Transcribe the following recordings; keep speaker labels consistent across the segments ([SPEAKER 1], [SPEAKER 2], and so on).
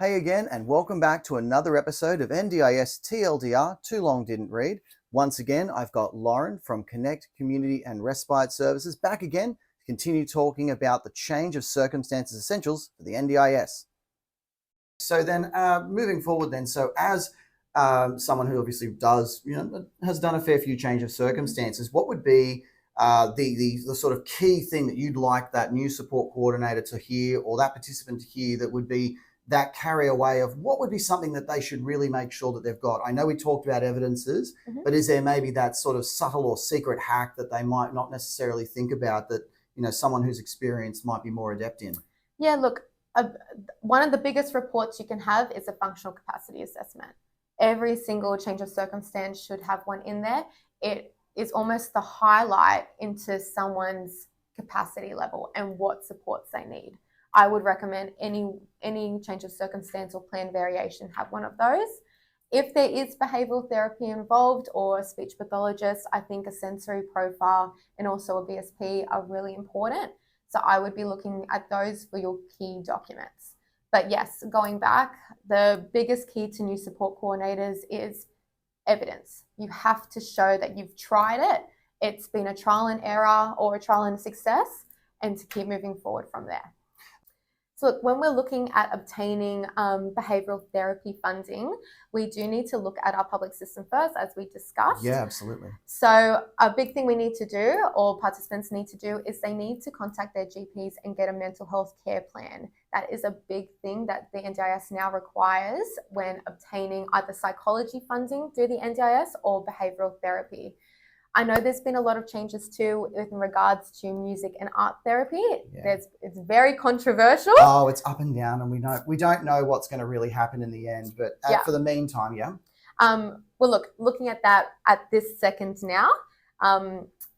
[SPEAKER 1] Hey again, and welcome back to another episode of NDIS TLDR, Too Long Didn't Read. Once again, I've got Lauren from Connect Community and Respite Services back again to continue talking about the change of circumstances essentials for the NDIS. So then moving forward then, so as someone who obviously does, has done a fair few change of circumstances, what would be the sort of key thing that you'd like that new support coordinator to hear or that participant to hear that would be that carry away of what would be something that they should really make sure that they've got? I know we talked about evidences, but is there maybe that sort of subtle or secret hack that they might not necessarily think about that, someone who's experienced might be more adept in?
[SPEAKER 2] Yeah, look, one of the biggest reports you can have is a functional capacity assessment. Every single change of circumstance should have one in there. It is almost the highlight into someone's capacity level and what supports they need. I would recommend any change of circumstance or plan variation have one of those. If there is behavioural therapy involved or a speech pathologist, I think a sensory profile and also a BSP are really important. So I would be looking at those for your key documents. But yes, going back, the biggest key to new support coordinators is evidence. You have to show that you've tried it, it's been a trial and error or a trial and success, and to keep moving forward from there. So look, when we're looking at obtaining behavioural therapy funding, we do need to look at our public system first, as we discussed.
[SPEAKER 1] Yeah, absolutely.
[SPEAKER 2] So a big thing we need to do, or participants need to do, is they need to contact their GPs and get a mental health care plan. That is a big thing that the NDIS now requires when obtaining either psychology funding through the NDIS or behavioural therapy. I know there's been a lot of changes too in regards to music and art therapy. Yeah. It's very controversial.
[SPEAKER 1] Oh, it's up and down, and we don't know what's going to really happen in the end. But for the meantime, yeah.
[SPEAKER 2] Well, looking at that at this second now,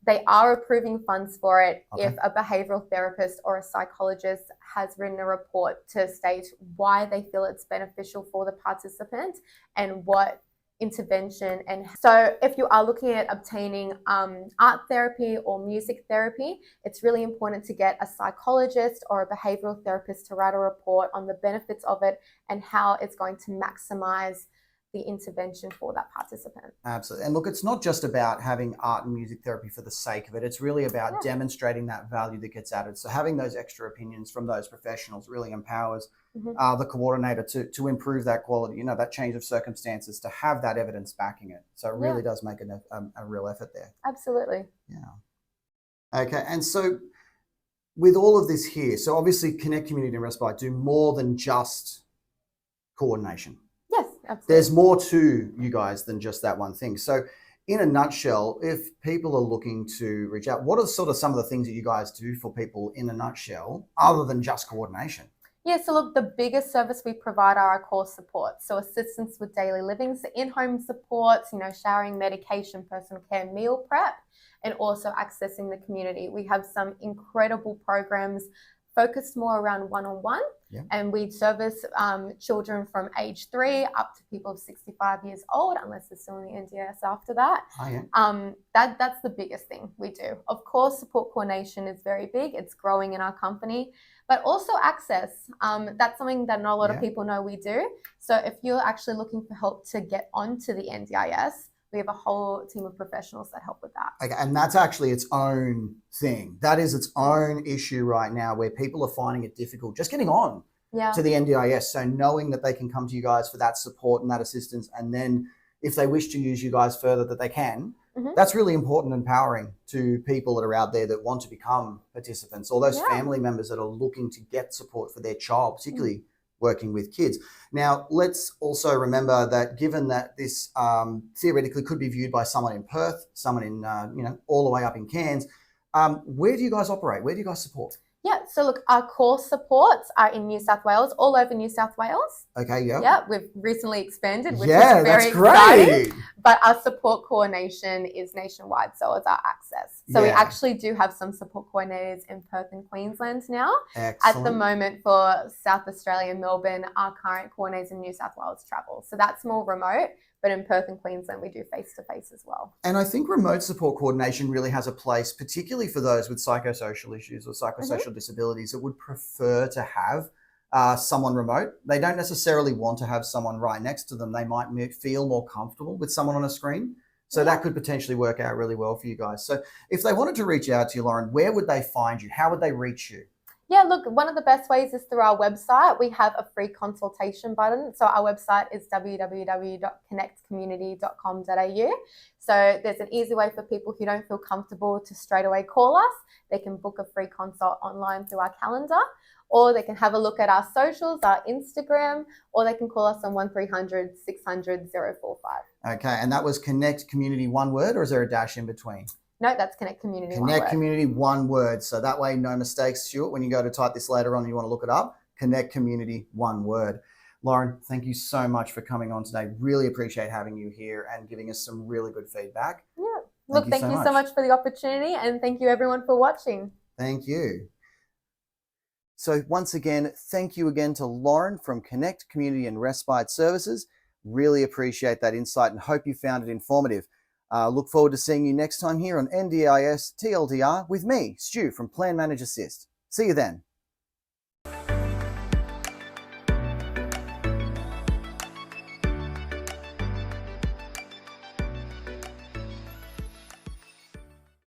[SPEAKER 2] they are approving funds for it if a behavioural therapist or a psychologist has written a report to state why they feel it's beneficial for the participant and what intervention. And so if you are looking at obtaining art therapy or music therapy, it's really important to get a psychologist or a behavioural therapist to write a report on the benefits of it and how it's going to maximize the intervention for that participant.
[SPEAKER 1] Absolutely. And look, it's not just about having art and music therapy for the sake of it. It's really about demonstrating that value that gets added. So having those extra opinions from those professionals really empowers the coordinator to improve that quality, that change of circumstances, to have that evidence backing it. So it really does make a real effort there.
[SPEAKER 2] Absolutely.
[SPEAKER 1] Yeah. Okay. And so with all of this here, so obviously Connect Community and Respite do more than just coordination.
[SPEAKER 2] Yes, absolutely.
[SPEAKER 1] There's more to you guys than just that one thing. So in a nutshell, if people are looking to reach out, what are sort of some of the things that you guys do for people in a nutshell, other than just coordination?
[SPEAKER 2] Yeah, so look, the biggest service we provide are our core supports. So assistance with daily living, so in-home supports, showering, medication, personal care, meal prep, and also accessing the community. We have some incredible programs focused more around one-on-one. And we service children from age 3 up to people of 65 years old, unless they're still in the NDIS after that. That's the biggest thing we do. Of course, support coordination is very big. It's growing in our company, but also access. That's something that not a lot of people know we do. So if you're actually looking for help to get onto the NDIS, we have a whole team of professionals that help with that.
[SPEAKER 1] Okay, and that's actually its own thing. That is its own issue right now, where people are finding it difficult just getting on to the NDIS. So knowing that they can come to you guys for that support and that assistance, and then if they wish to use you guys further, that they can, that's really important and empowering to people that are out there that want to become participants, or those family members that are looking to get support for their child, particularly working with kids. Now, let's also remember that given that this theoretically could be viewed by someone in Perth, someone in, all the way up in Cairns, where do you guys operate? Where do you guys support?
[SPEAKER 2] Yeah, so look, our core supports are in New South Wales, all over New South Wales.
[SPEAKER 1] Okay, yeah.
[SPEAKER 2] Yeah, we've recently expanded, which is very exciting. But our support coordination is nationwide, so is our access. So we actually do have some support coordinators in Perth and Queensland now.
[SPEAKER 1] Excellent.
[SPEAKER 2] At the moment for South Australia and Melbourne, our current coordinators in New South Wales travel. So that's more remote. But in Perth and Queensland, we do face-to-face as well.
[SPEAKER 1] And I think remote support coordination really has a place, particularly for those with psychosocial issues or psychosocial disabilities that would prefer to have someone remote. They don't necessarily want to have someone right next to them. They might feel more comfortable with someone on a screen. So that could potentially work out really well for you guys. So if they wanted to reach out to you, Lauren, where would they find you? How would they reach you?
[SPEAKER 2] Yeah, look, one of the best ways is through our website. We have a free consultation button. So our website is www.connectcommunity.com.au. So there's an easy way for people who don't feel comfortable to straight away call us. They can book a free consult online through our calendar, or they can have a look at our socials, our Instagram, or they can call us on 1300 600 045.
[SPEAKER 1] Okay, and that was Connect Community, one word, or is there a dash in between?
[SPEAKER 2] No, that's Connect Community.
[SPEAKER 1] Connect Community, one word. So that way, no mistakes, Stuart. When you go to type this later on and you want to look it up, Connect Community, one word. Lauren, thank you so much for coming on today. Really appreciate having you here and giving us some really good feedback.
[SPEAKER 2] Yeah. Look, thank you so much for the opportunity, and thank you everyone for watching.
[SPEAKER 1] Thank you. So once again, thank you again to Lauren from Connect Community and Respite Services. Really appreciate that insight and hope you found it informative. Look forward to seeing you next time here on NDIS TLDR with me, Stu from Plan Manage Assist. See you then.